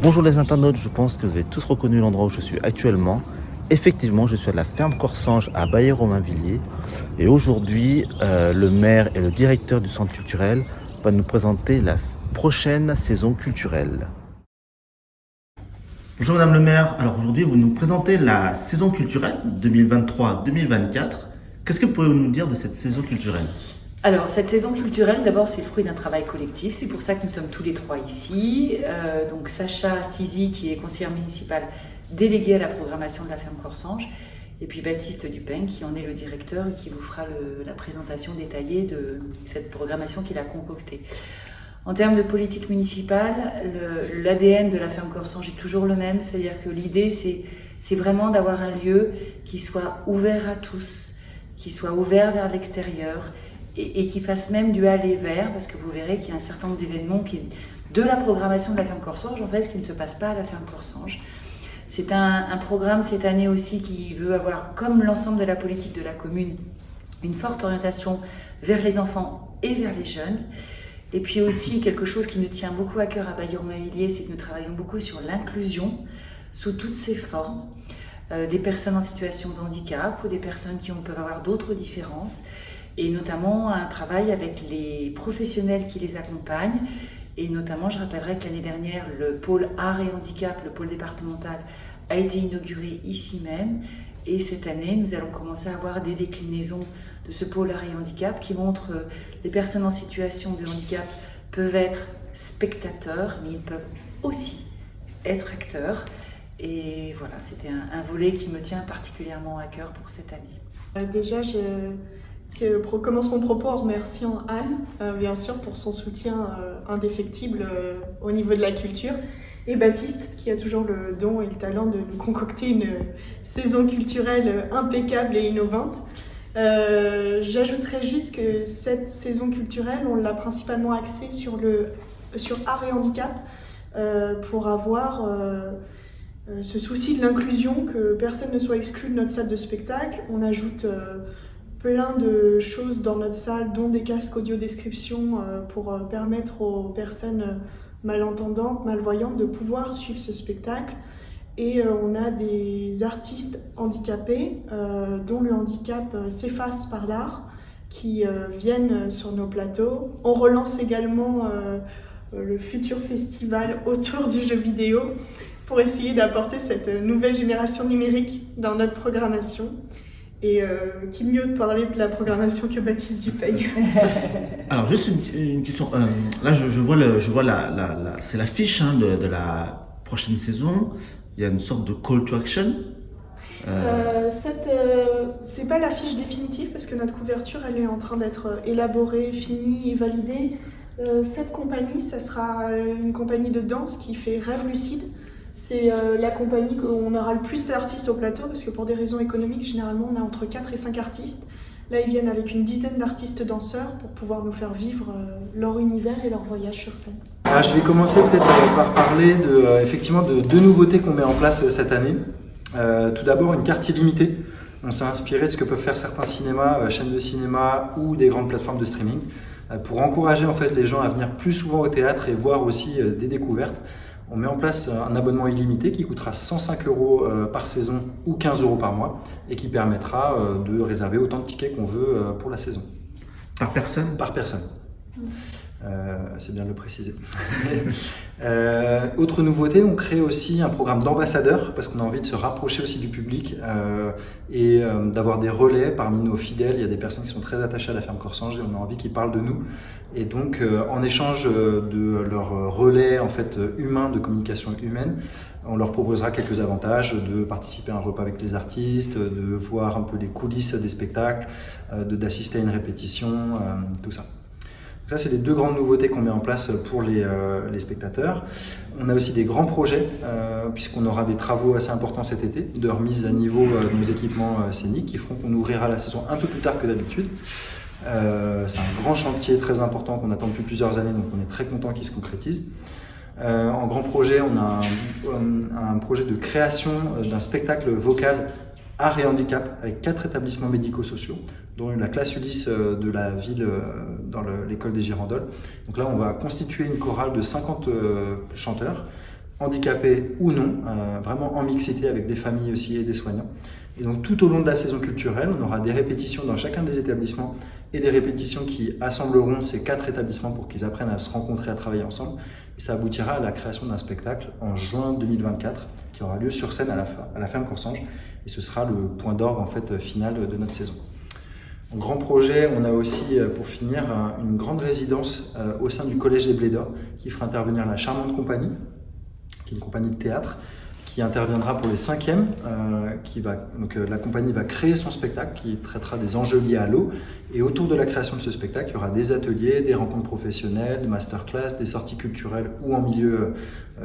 Bonjour les internautes, je pense que vous avez tous reconnu l'endroit où je suis actuellement. Effectivement, je suis à la ferme Corsange à Bailly-Romainvilliers et aujourd'hui, le maire et le directeur du centre culturel vont nous présenter la prochaine saison culturelle. Bonjour Madame le maire, alors aujourd'hui vous nous présentez la saison culturelle 2023-2024. Qu'est-ce que vous pouvez nous dire de cette saison culturelle ? Alors, cette saison culturelle, d'abord, c'est le fruit d'un travail collectif. C'est pour ça que nous sommes tous les trois ici. Donc, Sacha Stizy, qui est conseillère municipale déléguée à la programmation de la ferme Corsange, et puis Baptiste Dupin, qui en est le directeur et qui vous fera la présentation détaillée de cette programmation qu'il a concoctée. En termes de politique municipale, l'ADN de la ferme Corsange est toujours le même, c'est-à-dire que l'idée, c'est vraiment d'avoir un lieu qui soit ouvert à tous, qui soit ouvert vers l'extérieur, et qui fasse même du aller vers, parce que vous verrez qu'il y a un certain nombre d'événements de la programmation de la ferme Corsange, en fait, ce qui ne se passe pas à la ferme Corsange. C'est un programme cette année aussi qui veut avoir, comme l'ensemble de la politique de la commune, une forte orientation vers les enfants et vers les jeunes. Et puis aussi, quelque chose qui nous tient beaucoup à cœur à Bailly-Romainvilliers, c'est que nous travaillons beaucoup sur l'inclusion sous toutes ses formes, des personnes en situation de handicap ou des personnes qui peuvent avoir d'autres différences, et notamment un travail avec les professionnels qui les accompagnent. Et notamment, je rappellerai que l'année dernière, le pôle art et handicap, le pôle départemental, a été inauguré ici même. Et cette année, nous allons commencer à avoir des déclinaisons de ce pôle art et handicap qui montrent que les personnes en situation de handicap peuvent être spectateurs, mais ils peuvent aussi être acteurs. Et voilà, c'était un volet qui me tient particulièrement à cœur pour cette année. Déjà, je commence mon propos en remerciant Anne, bien sûr, pour son soutien indéfectible au niveau de la culture, et Baptiste, qui a toujours le don et le talent de nous concocter une saison culturelle impeccable et innovante. J'ajouterais juste que cette saison culturelle, on l'a principalement axée sur art et handicap, pour avoir ce souci de l'inclusion, que personne ne soit exclu de notre salle de spectacle. On ajoute plein de choses dans notre salle, dont des casques audio-description pour permettre aux personnes malentendantes, malvoyantes de pouvoir suivre ce spectacle. Et on a des artistes handicapés dont le handicap s'efface par l'art, qui viennent sur nos plateaux. On relance également le futur festival autour du jeu vidéo pour essayer d'apporter cette nouvelle génération numérique dans notre programmation. Et qui mieux de parler de la programmation que Baptiste Dupin. Alors juste une question. Là je vois c'est l'affiche de la prochaine saison. Il y a une sorte de call to action. C'est pas l'affiche définitive parce que notre couverture elle est en train d'être élaborée, finie et validée. Cette compagnie, ça sera une compagnie de danse qui fait Rêve Lucide. C'est la compagnie où on aura le plus d'artistes au plateau parce que pour des raisons économiques, généralement, on a entre 4 et 5 artistes. Là, ils viennent avec une dizaine d'artistes danseurs pour pouvoir nous faire vivre leur univers et leur voyage sur scène. Je vais commencer peut-être par parler effectivement de deux nouveautés qu'on met en place cette année. Tout d'abord, une carte illimitée. On s'est inspiré de ce que peuvent faire certains cinémas, chaînes de cinéma ou des grandes plateformes de streaming pour encourager en fait les gens à venir plus souvent au théâtre et voir aussi des découvertes. On met en place un abonnement illimité qui coûtera 105 € par saison ou 15 € par mois et qui permettra de réserver autant de tickets qu'on veut pour la saison. Par personne ? Par personne. C'est bien de le préciser. Autre nouveauté, on crée aussi un programme d'ambassadeurs parce qu'on a envie de se rapprocher aussi du public et d'avoir des relais parmi nos fidèles. Il y a des personnes qui sont très attachées à la ferme Corsange et on a envie qu'ils parlent de nous. Et donc, en échange de leur relais en fait, humain, de communication humaine, on leur proposera quelques avantages, de participer à un repas avec les artistes, de voir un peu les coulisses des spectacles, d'assister à une répétition, tout ça. Ça, c'est les deux grandes nouveautés qu'on met en place pour les spectateurs. On a aussi des grands projets, puisqu'on aura des travaux assez importants cet été, de remise à niveau de nos équipements scéniques, qui feront qu'on ouvrira la saison un peu plus tard que d'habitude. C'est un grand chantier très important qu'on attend depuis plusieurs années, donc on est très content qu'il se concrétise. En grand projet, on a un projet de création d'un spectacle vocal art et handicap avec 4 établissements médico-sociaux, dont la classe Ulysse de la ville dans l'école des Girandoles. Donc là, on va constituer une chorale de 50 chanteurs handicapés ou non, vraiment en mixité avec des familles aussi et des soignants. Et donc tout au long de la saison culturelle, on aura des répétitions dans chacun des établissements et des répétitions qui assembleront ces 4 établissements pour qu'ils apprennent à se rencontrer, à travailler ensemble. Et ça aboutira à la création d'un spectacle en juin 2024 qui aura lieu sur scène à la ferme Corsange. Et ce sera le point d'orgue en fait, final de notre saison. En grand projet, on a aussi, pour finir, une grande résidence au sein du Collège des Blédors qui fera intervenir la Charmante Compagnie, qui est une compagnie de théâtre, qui interviendra pour les 5e. La compagnie va créer son spectacle qui traitera des enjeux liés à l'eau. Et autour de la création de ce spectacle, il y aura des ateliers, des rencontres professionnelles, des masterclass, des sorties culturelles ou en milieu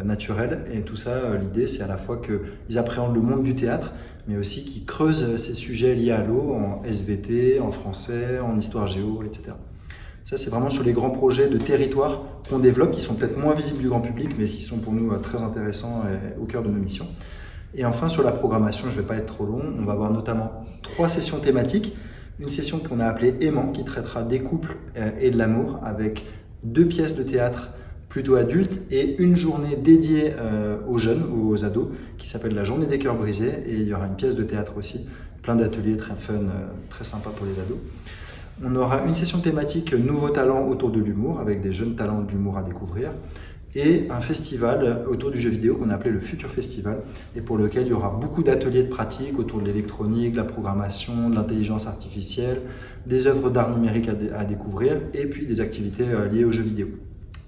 naturel. Et tout ça, l'idée, c'est à la fois qu'ils appréhendent le monde du théâtre, mais aussi qu'ils creusent ces sujets liés à l'eau en SVT, en français, en histoire géo, etc. Ça, c'est vraiment sur les grands projets de territoire qu'on développe, qui sont peut-être moins visibles du grand public, mais qui sont pour nous très intéressants et au cœur de nos missions. Et enfin, sur la programmation, je ne vais pas être trop long, on va avoir notamment 3 sessions thématiques. Une session qu'on a appelée Aimant, qui traitera des couples et de l'amour, avec 2 pièces de théâtre plutôt adultes et une journée dédiée aux jeunes, aux ados, qui s'appelle la Journée des cœurs brisés. Et il y aura une pièce de théâtre aussi, plein d'ateliers très fun, très sympa pour les ados. On aura une session thématique Nouveaux talents autour de l'humour, avec des jeunes talents d'humour à découvrir, et un festival autour du jeu vidéo qu'on a appelé le Futur Festival, et pour lequel il y aura beaucoup d'ateliers de pratique autour de l'électronique, de la programmation, de l'intelligence artificielle, des œuvres d'art numérique à découvrir, et puis des activités liées aux jeux vidéo.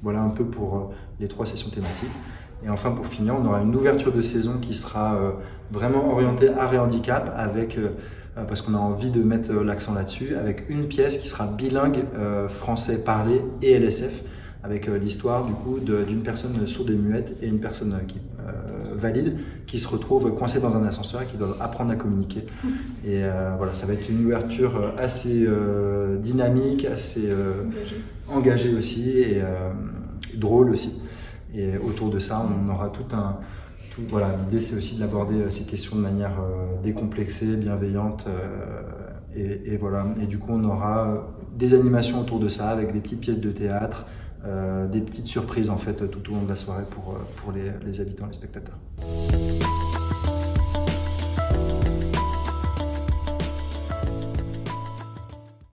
Voilà un peu pour les 3 sessions thématiques. Et enfin, pour finir, on aura une ouverture de saison qui sera vraiment orientée art et handicap, parce qu'on a envie de mettre l'accent là-dessus, avec une pièce qui sera bilingue français parlé et LSF, avec l'histoire du coup d'une personne sourde et muette et une personne valide qui se retrouve coincée dans un ascenseur et qui doit apprendre à communiquer. Et voilà, ça va être une ouverture assez dynamique, assez engagée aussi et drôle aussi. Et autour de ça, on aura voilà, l'idée c'est aussi d'aborder ces questions de manière décomplexée, bienveillante, et voilà. Et du coup, on aura des animations autour de ça avec des petites pièces de théâtre, des petites surprises en fait tout au long de la soirée pour les habitants, les spectateurs.